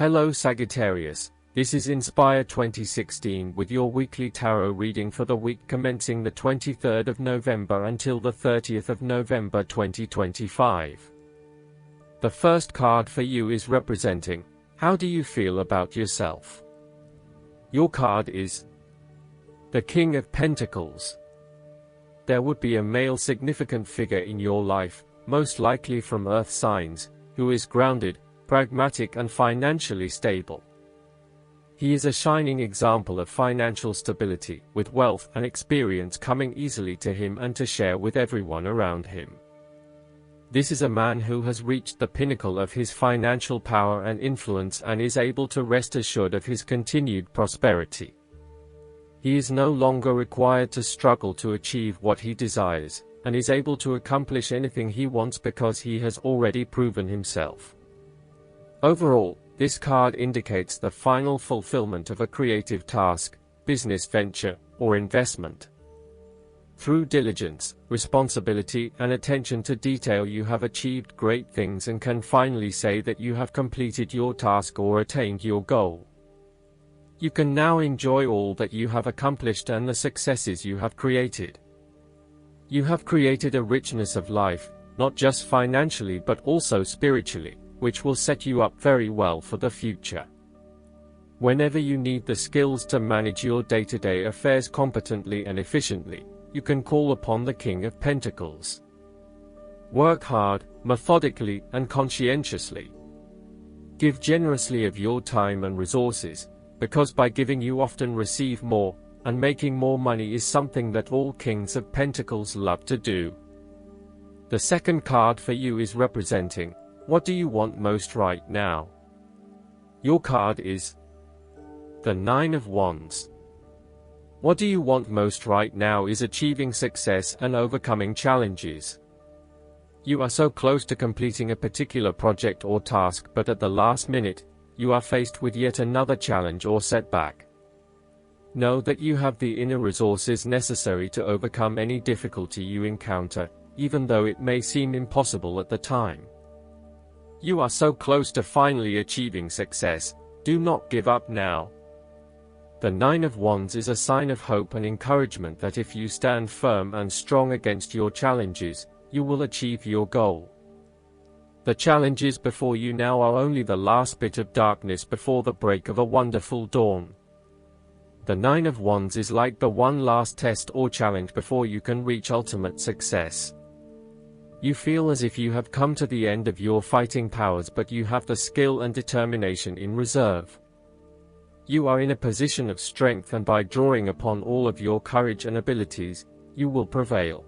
Hello Sagittarius, this is Inspire 2016 with your weekly tarot reading for the week commencing the 23rd of November until the 30th of November 2025. The first card for you is representing, how do you feel about yourself? Your card is the King of Pentacles. There would be a male significant figure in your life, most likely from earth signs, who is grounded, pragmatic and financially stable. He is a shining example of financial stability, with wealth and experience coming easily to him and to share with everyone around him. This is a man who has reached the pinnacle of his financial power and influence and is able to rest assured of his continued prosperity. He is no longer required to struggle to achieve what he desires, and is able to accomplish anything he wants because he has already proven himself. Overall, this card indicates the final fulfillment of a creative task, business venture, or investment. Through diligence, responsibility, and attention to detail, you have achieved great things and can finally say that you have completed your task or attained your goal. You can now enjoy all that you have accomplished and the successes you have created. You have created a richness of life, not just financially but also spiritually, which will set you up very well for the future. Whenever you need the skills to manage your day-to-day affairs competently and efficiently, you can call upon the King of Pentacles. Work hard, methodically, and conscientiously. Give generously of your time and resources, because by giving you often receive more, and making more money is something that all Kings of Pentacles love to do. The second card for you is representing, what do you want most right now? Your card is the Nine of Wands. What do you want most right now is achieving success and overcoming challenges. You are so close to completing a particular project or task, but at the last minute, you are faced with yet another challenge or setback. Know that you have the inner resources necessary to overcome any difficulty you encounter, even though it may seem impossible at the time. You are so close to finally achieving success, do not give up now. The Nine of Wands is a sign of hope and encouragement that if you stand firm and strong against your challenges, you will achieve your goal. The challenges before you now are only the last bit of darkness before the break of a wonderful dawn. The Nine of Wands is like the one last test or challenge before you can reach ultimate success. You feel as if you have come to the end of your fighting powers, but you have the skill and determination in reserve. You are in a position of strength, and by drawing upon all of your courage and abilities, you will prevail.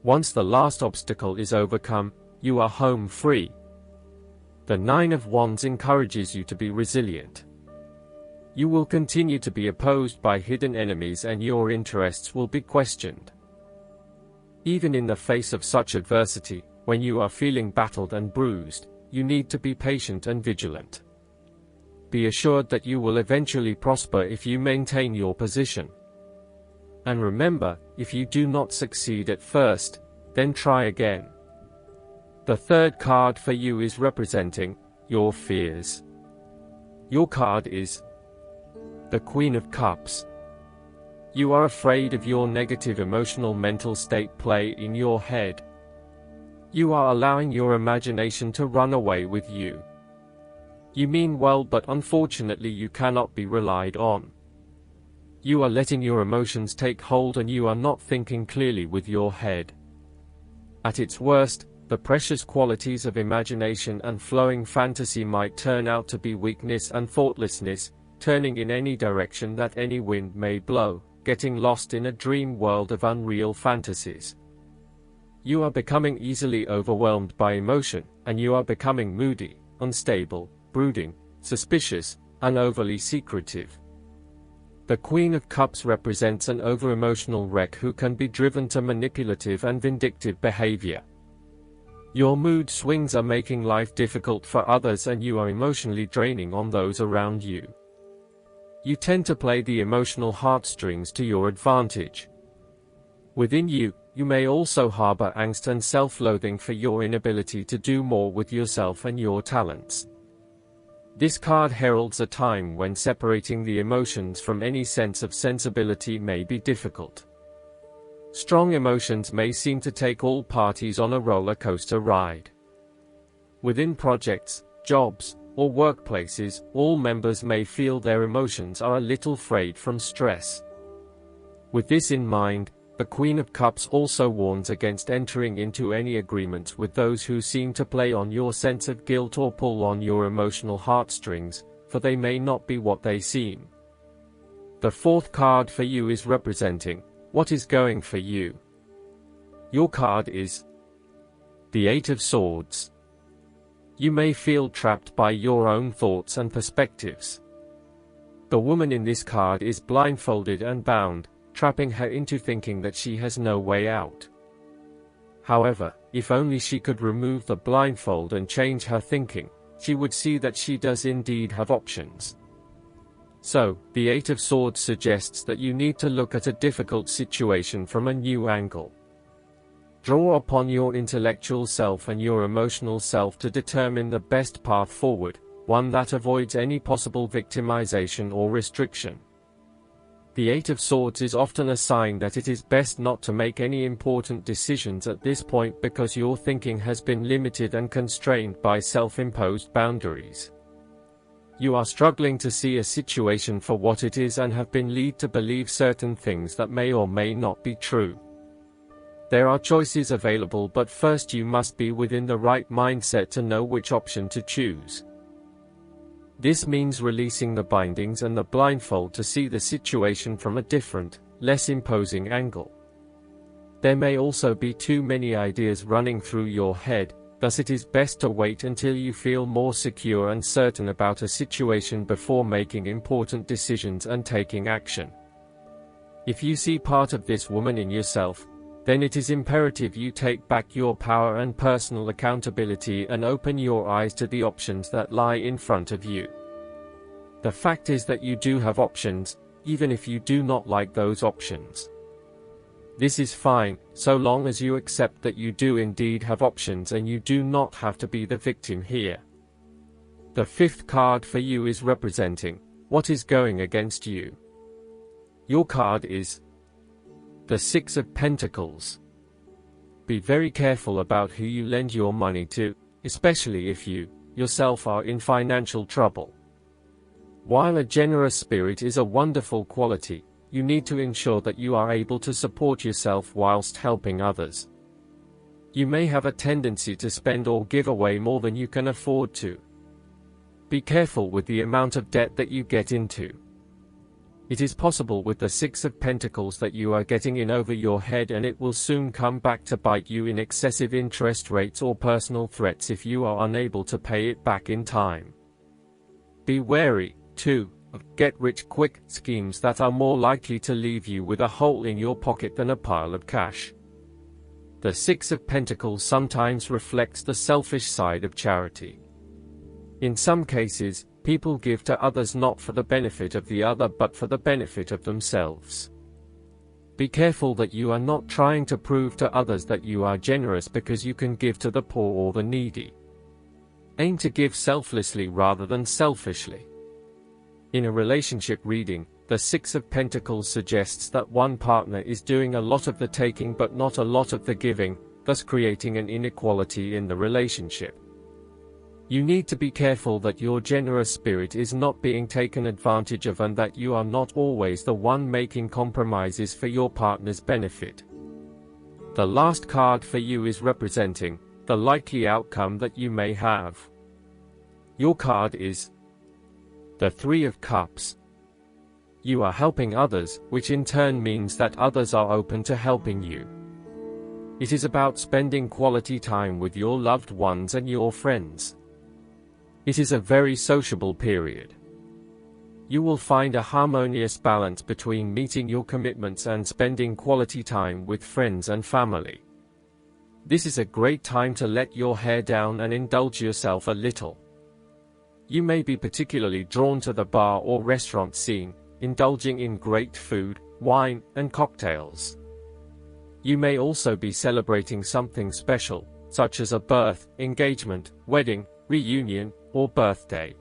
Once the last obstacle is overcome, you are home free. The Nine of Wands encourages you to be resilient. You will continue to be opposed by hidden enemies and your interests will be questioned. Even in the face of such adversity, when you are feeling battered and bruised, you need to be patient and vigilant. Be assured that you will eventually prosper if you maintain your position. And remember, if you do not succeed at first, then try again. The third card for you is representing your fears. Your card is the Queen of Cups. You are afraid of your negative emotional mental state play in your head. You are allowing your imagination to run away with you. You mean well, but unfortunately you cannot be relied on. You are letting your emotions take hold and you are not thinking clearly with your head. At its worst, the precious qualities of imagination and flowing fantasy might turn out to be weakness and thoughtlessness, turning in any direction that any wind may blow, getting lost in a dream world of unreal fantasies. You are becoming easily overwhelmed by emotion, and you are becoming moody, unstable, brooding, suspicious, and overly secretive. The Queen of Cups represents an over-emotional wreck who can be driven to manipulative and vindictive behavior. Your mood swings are making life difficult for others and you are emotionally draining on those around you. You tend to play the emotional heartstrings to your advantage. Within you, you may also harbor angst and self-loathing for your inability to do more with yourself and your talents. This card heralds a time when separating the emotions from any sense of sensibility may be difficult. Strong emotions may seem to take all parties on a roller coaster ride. Within projects, jobs, or workplaces, all members may feel their emotions are a little frayed from stress. With this in mind, the Queen of Cups also warns against entering into any agreements with those who seem to play on your sense of guilt or pull on your emotional heartstrings, for they may not be what they seem. The fourth card for you is representing what is going for you. Your card is the Eight of Swords. You may feel trapped by your own thoughts and perspectives. The woman in this card is blindfolded and bound, trapping her into thinking that she has no way out. However, if only she could remove the blindfold and change her thinking, she would see that she does indeed have options. So, the Eight of Swords suggests that you need to look at a difficult situation from a new angle. Draw upon your intellectual self and your emotional self to determine the best path forward, one that avoids any possible victimization or restriction. The Eight of Swords is often a sign that it is best not to make any important decisions at this point because your thinking has been limited and constrained by self-imposed boundaries. You are struggling to see a situation for what it is and have been led to believe certain things that may or may not be true. There are choices available, but first you must be within the right mindset to know which option to choose. This means releasing the bindings and the blindfold to see the situation from a different, less imposing angle. There may also be too many ideas running through your head, thus it is best to wait until you feel more secure and certain about a situation before making important decisions and taking action. If you see part of this woman in yourself, then it is imperative you take back your power and personal accountability and open your eyes to the options that lie in front of you. The fact is that you do have options, even if you do not like those options. This is fine, so long as you accept that you do indeed have options and you do not have to be the victim here. The fifth card for you is representing what is going against you. Your card is the Six of Pentacles. Be very careful about who you lend your money to, especially if you, yourself, are in financial trouble. While a generous spirit is a wonderful quality, you need to ensure that you are able to support yourself whilst helping others. You may have a tendency to spend or give away more than you can afford to. Be careful with the amount of debt that you get into. It is possible with the Six of Pentacles that you are getting in over your head, and it will soon come back to bite you in excessive interest rates or personal threats if you are unable to pay it back in time. Be wary, too, of get-rich-quick schemes that are more likely to leave you with a hole in your pocket than a pile of cash. The Six of Pentacles sometimes reflects the selfish side of charity. In some cases, people give to others not for the benefit of the other but for the benefit of themselves. Be careful that you are not trying to prove to others that you are generous because you can give to the poor or the needy. Aim to give selflessly rather than selfishly. In a relationship reading, the Six of Pentacles suggests that one partner is doing a lot of the taking but not a lot of the giving, thus creating an inequality in the relationship. You need to be careful that your generous spirit is not being taken advantage of and that you are not always the one making compromises for your partner's benefit. The last card for you is representing the likely outcome that you may have. Your card is the Three of Cups. You are helping others, which in turn means that others are open to helping you. It is about spending quality time with your loved ones and your friends. It is a very sociable period. You will find a harmonious balance between meeting your commitments and spending quality time with friends and family. This is a great time to let your hair down and indulge yourself a little. You may be particularly drawn to the bar or restaurant scene, indulging in great food, wine, and cocktails. You may also be celebrating something special, such as a birth, engagement, wedding, reunion, or birthday.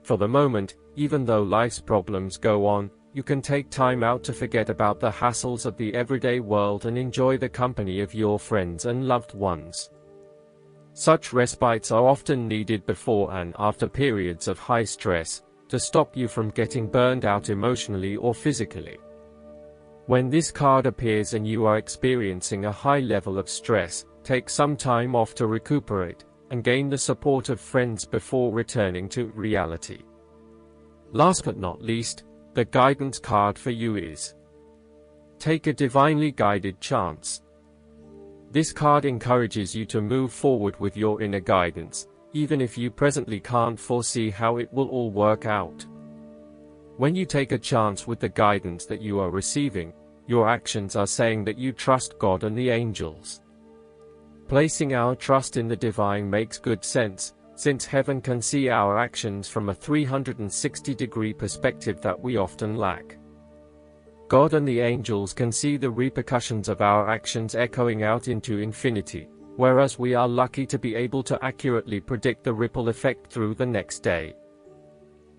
For the moment, even though life's problems go on, you can take time out to forget about the hassles of the everyday world and enjoy the company of your friends and loved ones. Such respites are often needed before and after periods of high stress, to stop you from getting burned out emotionally or physically. When this card appears and you are experiencing a high level of stress, take some time off to recuperate and gain the support of friends before returning to reality. Last but not least, the guidance card for you is Take a Divinely Guided Chance. This card encourages you to move forward with your inner guidance, even if you presently can't foresee how it will all work out. When you take a chance with the guidance that you are receiving, your actions are saying that you trust God and the angels. Placing our trust in the divine makes good sense, since heaven can see our actions from a 360-degree perspective that we often lack. God and the angels can see the repercussions of our actions echoing out into infinity, whereas we are lucky to be able to accurately predict the ripple effect through the next day.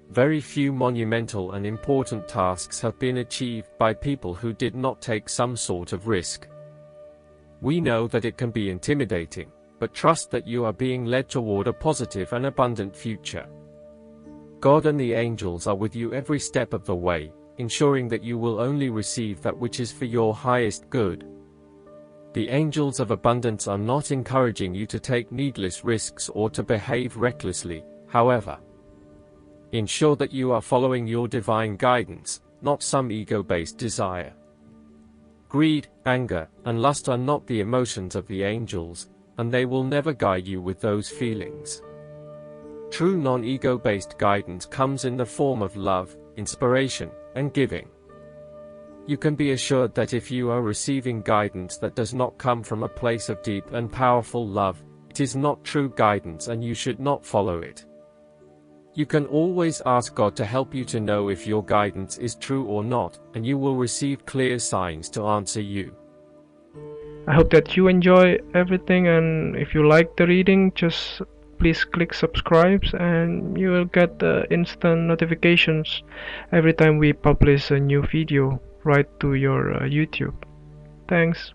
Very few monumental and important tasks have been achieved by people who did not take some sort of risk. We know that it can be intimidating, but trust that you are being led toward a positive and abundant future. God and the angels are with you every step of the way, ensuring that you will only receive that which is for your highest good. The angels of abundance are not encouraging you to take needless risks or to behave recklessly, however. Ensure that you are following your divine guidance, not some ego-based desire. Greed, anger, and lust are not the emotions of the angels, and they will never guide you with those feelings. True non-ego-based guidance comes in the form of love, inspiration, and giving. You can be assured that if you are receiving guidance that does not come from a place of deep and powerful love, it is not true guidance and you should not follow it. You can always ask God to help you to know if your guidance is true or not, and you will receive clear signs to answer you. I hope that you enjoy everything, and if you like the reading, just please click subscribe and you will get the instant notifications every time we publish a new video right to your YouTube. Thanks.